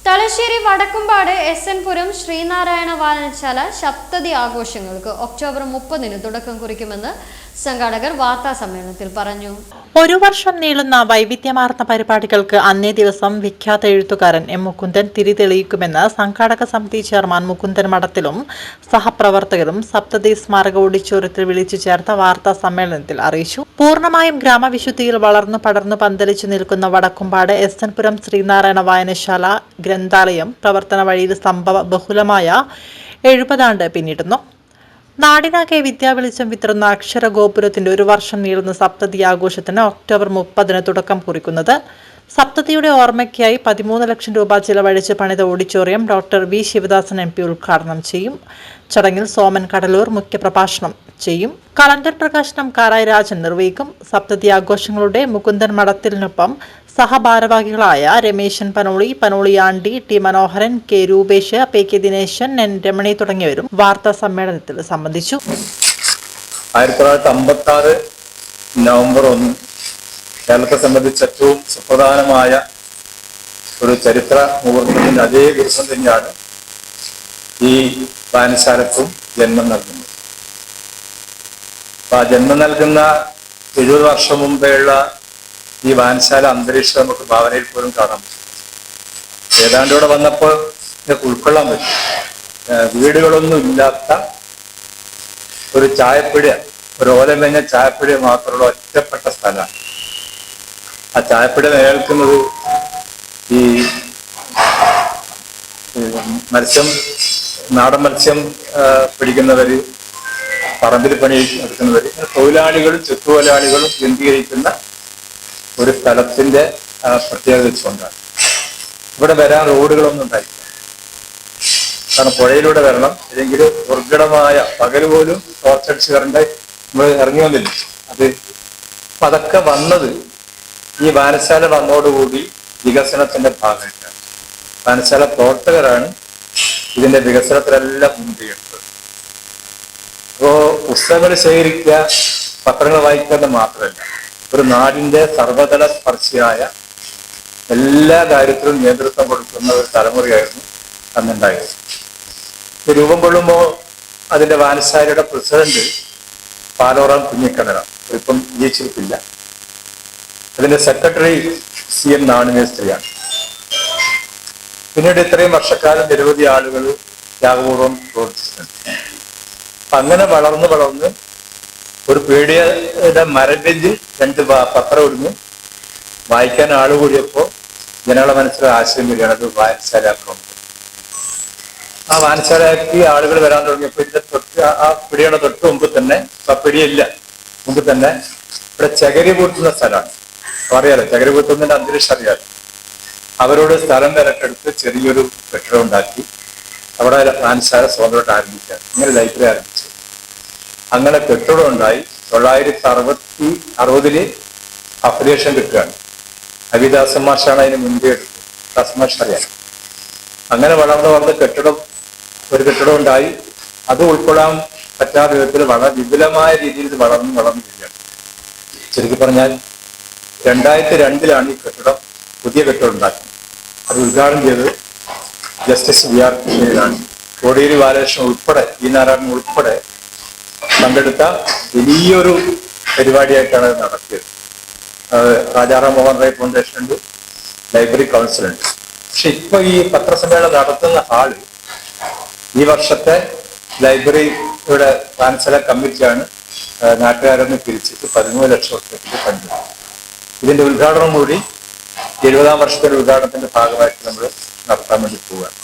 Thalassery Vadakkumpad S N പുരം ശ്രീനാരായണ വായനശാല സപ്തതി ആഘോഷങ്ങൾക്ക് October 30-ന് തുടക്കം കുറിക്കുമെന്ന് സംഘാടകർ വാർത്താസമ്മേളനത്തിൽ പറഞ്ഞു. ഒരു വർഷം നീളുന്ന വൈവിധ്യമാർന്ന പരിപാടികൾക്ക് അന്നേ ദിവസം വിഖ്യാത എഴുത്തുകാരൻ എം മുകുന്ദൻ തിരി തെളിയിക്കുമെന്ന് സംഘാടക സമിതി ചെയർമാൻ മുകുന്ദൻ മഠത്തിലും സഹപ്രവർത്തകരും സപ്തതി സ്മാരക ഓഡിറ്റോറിയത്തിൽ വിളിച്ചു ചേർത്ത വാർത്താ സമ്മേളനത്തിൽ അറിയിച്ചു. പൂർണ്ണമായും ഗ്രാമവിശുദ്ധിയിൽ വളർന്നു പടർന്നു പന്തലിച്ചു നിൽക്കുന്ന വടക്കുംപാട് എസ് എൻ പുരം ശ്രീനാരായണ വായനശാല ഗ്രന്ഥാലയം പ്രവർത്തന വഴിയിൽ സംഭവ ബഹുലമായ 70 ആണ്ട് പിന്നിടുന്നു. നാടിനാകെ വിദ്യാവെളിച്ചം വിതറുന്ന അക്ഷരഗോപുരത്തിന്റെ ഒരു വർഷം നീളുന്ന സപ്തതി ആഘോഷത്തിന് ഒക്ടോബർ 30-ന് തുടക്കം കുറിക്കുന്നത്. സപ്തതിയുടെ ഓർമ്മയ്ക്കായി 13 ലക്ഷം രൂപ ചിലവഴിച്ച് പണിത auditorium doctor V Sivadasan MP ഉദ്ഘാടനം ചെയ്യും. ചടങ്ങിൽ സോമൻ കടലൂർ മുഖ്യപ്രഭാഷണം ചെയ്യും. കലണ്ടർ പ്രകാശനം കാരായി രാജൻ നിർവഹിക്കും. സപ്തതി ആഘോഷങ്ങളുടെ മുകുന്ദൻ മഠത്തിനൊപ്പം സഹഭാരവാഹികളായ Rameshan Panoli Andi, T Manoharan, K Rupesh, K Dineshan, N Ramani തുടങ്ങിയവരും വാർത്താ സമ്മേളനത്തിൽ സംബന്ധിച്ചു. 1956 നവംബർ 1 കേരളത്തെ സംബന്ധിച്ച് ഏറ്റവും സുപ്രധാനമായ ഒരു ചരിത്ര മുഹൂർത്തത്തിന്റെ അതേ ദിവസം തന്നെയാണ് ഈ വായനശാലക്കും ജന്മം നൽകുന്നത്. അപ്പൊ ആ ജന്മം നൽകുന്ന 70 വർഷം മുമ്പേയുള്ള ഈ വായനശാല അന്തരീക്ഷം നമുക്ക് ഭാവനയിൽ പോലും കാണാൻ പറ്റും. ഏതാണ്ട് ഇവിടെ വന്നപ്പോൾ ഇതൊക്കെ ഉൾക്കൊള്ളാൻ പറ്റും. വീടുകളൊന്നും ഇല്ലാത്ത ഒരു ചായപ്പിഴ, ഒരു ഓലമേഞ്ഞ ചായപ്പിഴ മാത്രമുള്ള ഒറ്റപ്പെട്ട സ്ഥലമാണ്. ആ ചായപ്പിഴ നിലനിൽക്കുന്നത് ഈ നാടൻ മത്സ്യം പിടിക്കുന്നവര്, പറമ്പിൽ പണി എടുക്കുന്നവര്, തൊഴിലാളികളും ചെത്തുതൊഴിലാളികളും കേന്ദ്രീകരിക്കുന്ന ഒരു സ്ഥലത്തിന്റെ പ്രത്യേകത വെച്ചുകൊണ്ടാണ്. ഇവിടെ വരാൻ റോഡുകളൊന്നും ഉണ്ടായില്ല. കാരണം പുഴയിലൂടെ വരണം, അല്ലെങ്കിൽ ദുർഘടമായ പകൽ പോലും ടോർച്ചടിച്ച് കറണ്ട് നമ്മൾ ഇറങ്ങി വന്നില്ല. അതൊക്കെ വന്നത് ഈ വായനശാല വന്നതോടുകൂടി വികസനത്തിന്റെ ഭാഗമായിട്ടാണ്. വായനശാല പ്രവർത്തകരാണ് ഇതിന്റെ വികസനത്തിലെല്ലാം മുൻകൈയെടുത്തത്. അപ്പോ പുസ്തകങ്ങൾ ശേഖരിക്കുക, പത്രങ്ങൾ വായിക്കുക മാത്രമല്ല, ഒരു നാടിന്റെ സർവതല സ്പർശിയായ എല്ലാ കാര്യത്തിലും നേതൃത്വം കൊടുക്കുന്ന ഒരു തലമുറയായിരുന്നു അന്നുണ്ടായത്. ഇത് രൂപം കൊള്ളുമ്പോൾ അതിന്റെ വായനശാലയുടെ പ്രസിഡന്റ് പാലോറാം കുഞ്ഞിക്കണ്ണനാണ്. ഇപ്പം ജീവിച്ചിരിപ്പില്ല. അതിന്റെ സെക്രട്ടറി CM നാണുമേസ്ത്രിയാണ്. പിന്നീട് ഇത്രയും വർഷക്കാലം നിരവധി ആളുകൾ ത്യാഗപൂർവ്വം പ്രവർത്തിച്ചിട്ടുണ്ട്. അപ്പൊ അങ്ങനെ വളർന്ന് ഒരു പീടികയുടെ മരബെഞ്ചിൽ 2 പത്രം ഇടുന്നു. വായിക്കാൻ ആള് കൂടിയപ്പോ ജനങ്ങളുടെ മനസ്സിൽ ആശയം വരികയാണ്, അത് വായനശാലയാക്കണം. ആ വായനശാലയാക്കി ആളുകൾ വരാൻ തുടങ്ങിയപ്പോൾ ഇതിന്റെ ആ പിടിയുടെ തൊട്ട് മുമ്പ് തന്നെ, പിടിയില്ല മുമ്പ് തന്നെ ഇവിടെ ചകരി പൂട്ടുന്ന സ്ഥലമാണ്. അറിയാലോ, ചകരി പൂട്ടുന്നതിന്റെ അന്തരീക്ഷം അറിയാലോ. അവരോട് സ്ഥലം വിലക്കെടുത്ത് ചെറിയൊരു കെട്ടിടം ഉണ്ടാക്കി അവിടെ വായനശാല സ്വന്തമായിട്ട് ആരംഭിക്കുകയാണ്. ഇങ്ങനെ ലൈബ്രറി ആരംഭിച്ചു. അങ്ങനെ കെട്ടിടം ഉണ്ടായി. 1960 അഫിലിയേഷൻ കിട്ടുകയാണ്. അവിദാസൻ മാഷാണ് അതിന് മുൻകൈ എടുത്തത്. ദാസൻ മാഷ് അറിയാം. അങ്ങനെ വളർന്ന് ഒരു കെട്ടിടം ഉണ്ടായി. അത് ഉൾക്കൊള്ളാൻ പറ്റാത്ത വിധത്തിൽ വളരെ വിപുലമായ രീതിയിൽ ഇത് വളർന്നു വരികയാണ്. ശരിക്കും പറഞ്ഞാൽ 2002 ഈ പുതിയ കെട്ടിടം ഉണ്ടാക്കുന്നത്. അത് ഉദ്ഘാടനം ചെയ്തത് ജസ്റ്റിസ് VR കൃഷ്ണനാണ്. കോടിയേരി ബാലകൃഷ്ണൻ ഉൾപ്പെടെ, E നാരായണൻ ഉൾപ്പെടെ പങ്കെടുത്ത വലിയൊരു പരിപാടിയായിട്ടാണ് അത് നടത്തിയത്. രാജാറാം മോഹൻ റോയ് ഫൗണ്ടേഷൻ ഉണ്ട്, ലൈബ്രറി കൗൺസിൽ ഉണ്ട്. പക്ഷെ ഇപ്പൊ ഈ പത്രസമ്മേളനം നടത്തുന്ന ഹാള് ഈ വർഷത്തെ ലൈബ്രറിയുടെ വായനശാല കമ്മിറ്റിയാണ് നാട്ടുകാരൊന്ന് പിരിച്ചിട്ട് 13 ലക്ഷം രൂപയ്ക്ക് കണ്ടത്. ഇതിന്റെ ഉദ്ഘാടനം കൂടി 70-ാം വർഷത്തിന്റെ ഉദ്ഘാടനത്തിന്റെ ഭാഗമായിട്ട് നമ്മൾ നടത്താൻ വേണ്ടി പോവുകയാണ്.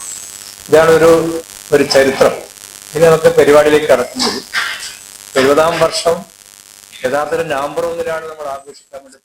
ഇതാണ് ഒരു ചരിത്രം. ഇനി നമുക്ക് പരിപാടിയിലേക്ക് കടക്കുന്നത് 70-ാം വർഷം യഥാർത്ഥത്തിൽ നവംബർ 1-നാണ് നമ്മൾ ആഘോഷിക്കാൻ വേണ്ടി